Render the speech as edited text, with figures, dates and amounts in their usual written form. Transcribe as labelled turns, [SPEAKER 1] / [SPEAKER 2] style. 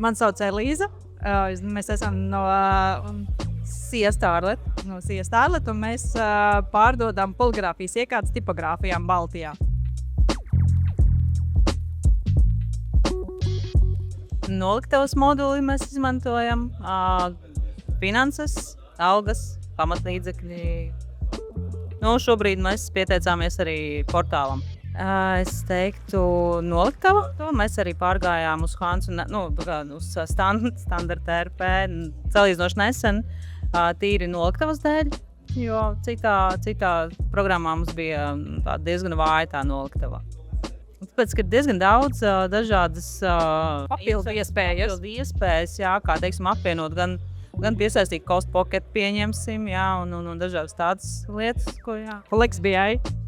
[SPEAKER 1] Man sauc Elīza. Mēs esam no Siesta Arlet, un mēs pārdodam poligrāfijas iekārtas tipogrāfijām Baltijā. Noliktavas moduli mēs izmantojam, finanses, algas, pamatlīdzekļi. Šobrīd mēs pieteicāmies arī portālam. Es teiktu noliktava. Mēs arī pārgājām uz Hansu, uz standarta RP salīdzinoši nesen, tīri noliktavas dēļ, jo citā programmā mums bija diezgan vāja tā noliktava. Tāpēc, ka diezgan daudz dažādas
[SPEAKER 2] Papildu iespējas,
[SPEAKER 1] jā, kā teiksim, apvienot gan piesaistīt cost pocket pieņemsim, jā, un dažādas tādas lietas, ko jā.
[SPEAKER 2] Flex BI.